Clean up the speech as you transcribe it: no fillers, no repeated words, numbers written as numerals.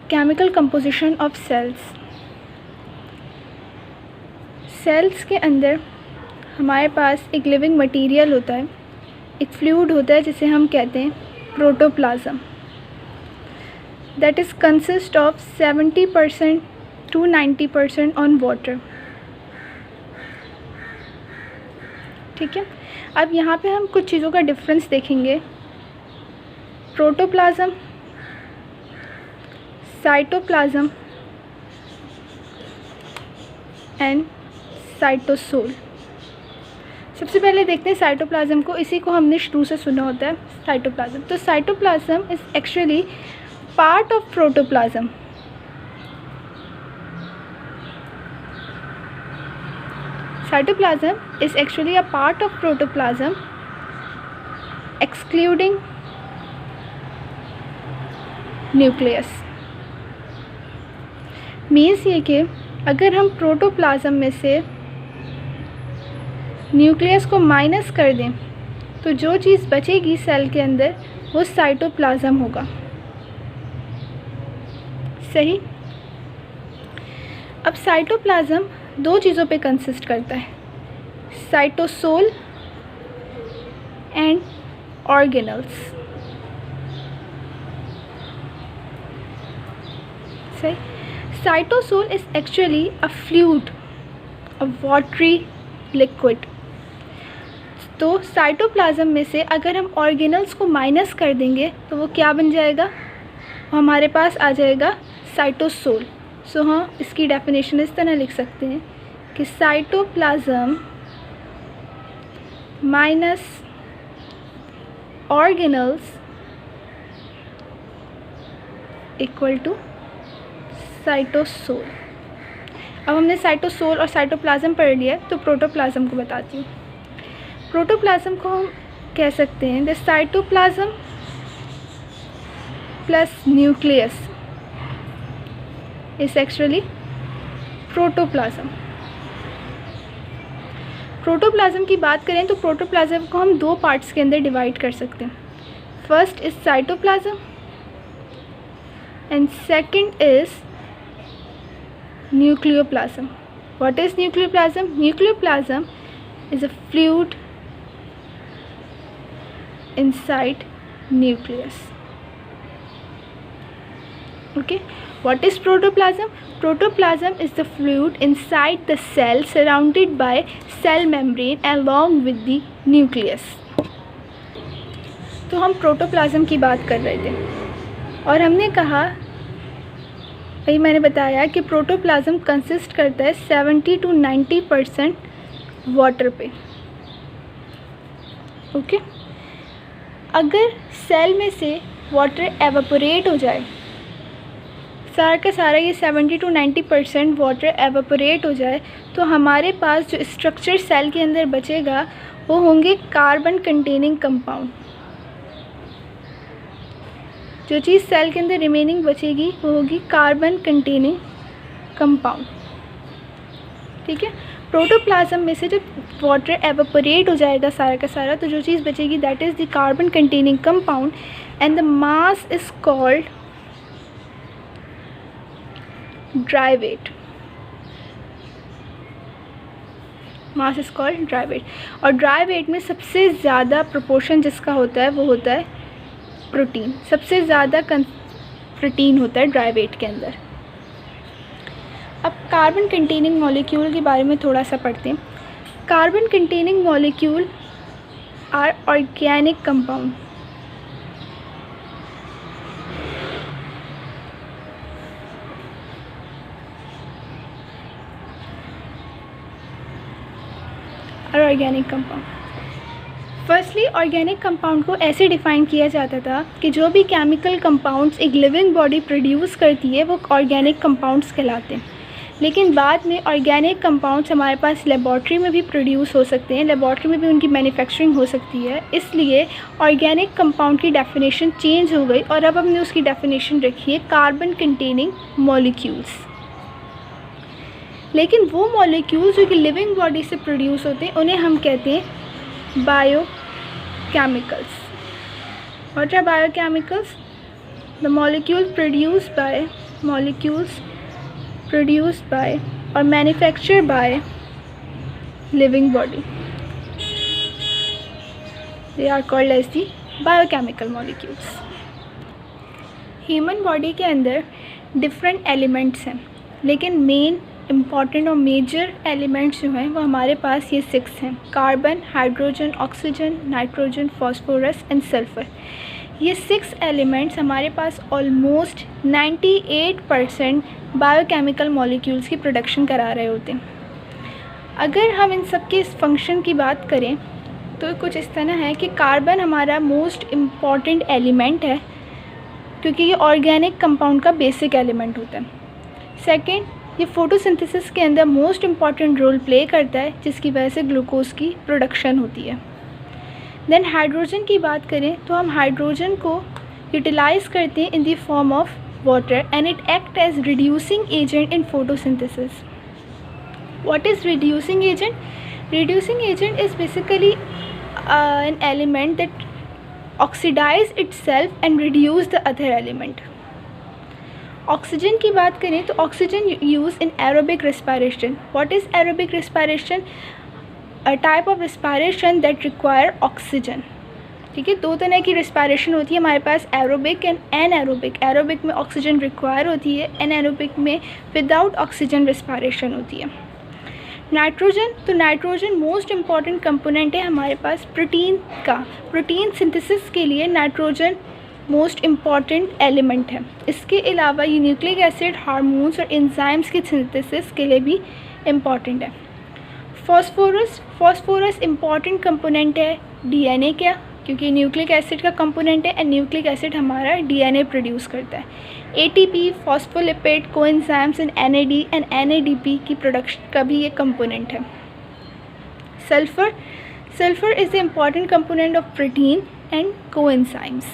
Chemical composition of cells. Cells के अंदर हमारे पास एक लिविंग मटेरियल होता है, एक फ्लूइड होता है जिसे हम कहते हैं protoplasm, that is consist of 70% to 90% on water. ठीक है, अब यहाँ पे हम कुछ चीज़ों का डिफरेंस देखेंगे। Protoplasm, cytoplasm and cytosol. सबसे पहले देखते हैं साइटोप्लाज्म को, इसी को हमने शुरू से सुना होता है साइटोप्लाज्म। तो cytoplasm is actually part of protoplasm. Cytoplasm is actually a part of protoplasm excluding nucleus। Means ये कि अगर हम प्रोटोप्लाज्म में से न्यूक्लियस को माइनस कर दें तो जो चीज़ बचेगी सेल के अंदर वो साइटोप्लाज्म होगा। सही। अब साइटोप्लाज्म दो चीज़ों पे कंसिस्ट करता है, साइटोसोल एंड ऑर्गेनल्स। सही। Cytosol is actually a fluid, a watery liquid. तो साइटोप्लाज्म में से अगर हम ऑर्गेनल्स को माइनस कर देंगे तो वो क्या बन जाएगा, हमारे पास आ जाएगा साइटोसोल। सो हाँ, इसकी डेफिनेशन इस तरह लिख सकते हैं कि cytoplasm minus organelles equal to cytosol. अब हमने साइटोसोल और साइटोप्लाज्म पढ़ लिया है, तो प्रोटोप्लाज्म को बताती हूँ। प्रोटोप्लाज्म को हम कह सकते हैं the cytoplasm plus nucleus is actually protoplasm. Protoplasm की बात करें तो प्रोटोप्लाज्म को हम दो पार्ट्स के अंदर डिवाइड कर सकते हैं। First is cytoplasm and second is nucleoplasm. What is nucleoplasm? Nucleoplasm is a fluid inside nucleus. Okay, what is protoplasm? Protoplasm is the fluid inside the cell surrounded by cell membrane along with the nucleus. तो हम protoplasm की बात कर रहे थे और हमने कहा, भाई मैंने बताया कि प्रोटोप्लाज्म कंसिस्ट करता है 70 to 90% वाटर पे। ओके, अगर सेल में से वाटर एवापोरेट हो जाए, सारा का सारा ये 70 to 90% वाटर एवापोरेट हो जाए, तो हमारे पास जो स्ट्रक्चर सेल के अंदर बचेगा वो होंगे कार्बन कंटेनिंग कंपाउंड। जो चीज़ सेल के अंदर रिमेनिंग बचेगी वो होगी कार्बन कंटेनिंग कंपाउंड। ठीक है, प्रोटोप्लाज्म में से जब वाटर एवापोरेट हो जाएगा सारा का सारा, तो जो चीज़ बचेगी that is the carbon containing compound and the mass is called dry weight. Mass is called dry weight. और ड्राई वेट में सबसे ज़्यादा प्रोपोर्शन जिसका होता है वो होता है प्रोटीन। सबसे ज़्यादा प्रोटीन होता है ड्राई वेट के अंदर। अब कार्बन कंटेनिंग मॉलिक्यूल के बारे में थोड़ा सा पढ़ते हैं। Carbon containing molecule are organic compound. Organic compound. Firstly organic compound को ऐसे डिफ़ाइन किया जाता था कि जो भी केमिकल कंपाउंड्स एक लिविंग बॉडी प्रोड्यूस करती है वो ऑर्गेनिक कंपाउंड्स कहलाते हैं। लेकिन बाद में ऑर्गेनिक कंपाउंड्स हमारे पास लेबॉर्ट्री में भी प्रोड्यूस हो सकते हैं, लेबॉर्ट्री में भी उनकी मैन्युफैक्चरिंग हो सकती है, इसलिए ऑर्गेनिक कंपाउंड की डेफिनेशन चेंज हो गई और अब हमने उसकी डेफिनेशन रखी है कार्बन कंटेनिंग मॉलिक्यूल्स। लेकिन वो मॉलिक्यूल्स जो कि लिविंग बॉडी से प्रोड्यूस होते हैं उन्हें हम कहते हैं biochemicals. What are biochemicals? The molecule produced by molecules produced by or manufactured by living body. They are called as the biochemical molecules. Human body के अंदर डिफरेंट एलिमेंट्स हैं, लेकिन मेन इम्पॉर्टेंट और मेजर एलिमेंट्स जो हैं वो हमारे पास ये 6 हैं: carbon, hydrogen, oxygen, nitrogen, phosphorus and sulphur. ये 6 एलिमेंट्स हमारे पास ऑलमोस्ट 98% बायोकेमिकल मॉलिक्यूल्स की प्रोडक्शन करा रहे होते हैं। अगर हम इन सब के इस फंक्शन की बात करें तो कुछ इस तरह है कि कार्बन हमारा मोस्ट इम्पॉर्टेंट एलिमेंट है, क्योंकि ये ऑर्गेनिक कंपाउंड का बेसिक एलिमेंट होता है। सेकंड, ये फोटोसिंथेसिस के अंदर मोस्ट इम्पॉर्टेंट रोल प्ले करता है, जिसकी वजह से ग्लूकोज की प्रोडक्शन होती है। देन हाइड्रोजन की बात करें तो हम हाइड्रोजन को यूटिलाइज़ करते हैं in the form of water and it act as reducing agent in photosynthesis. What is reducing agent? Reducing agent is basically an element that oxidize itself and reduce the other element. Oxygen की बात करें तो oxygen use in aerobic respiration. What is aerobic respiration? A type of respiration that require oxygen. ठीक है, 2 तरह की respiration होती है हमारे पास, एरोबिक एंड एनएरोबिक। एरोबिक में ऑक्सीजन रिक्वायर होती है, एनएरोबिक में विदाउट ऑक्सीजन respiration होती है। नाइट्रोजन, तो नाइट्रोजन मोस्ट इम्पॉर्टेंट कंपोनेंट है हमारे पास प्रोटीन का। प्रोटीन सिंथेसिस के लिए नाइट्रोजन मोस्ट इम्पॉर्टेंट एलिमेंट है। इसके अलावा ये न्यूक्लिक एसिड, हार्मोन्स और एंजाइम्स के सिंथेसिस के लिए भी इम्पॉर्टेंट है। फॉस्फोरस इम्पॉर्टेंट कंपोनेंट है डीएनए का, क्योंकि न्यूक्लिक एसिड का कंपोनेंट है एंड न्यूक्लिक एसिड हमारा डीएनए प्रोड्यूस करता है। ATP, phospholipid, coenzymes and NAD and NADP की प्रोडक्शन का भी ये कंपोनेंट है। Sulphur is the important component of protein and coenzymes.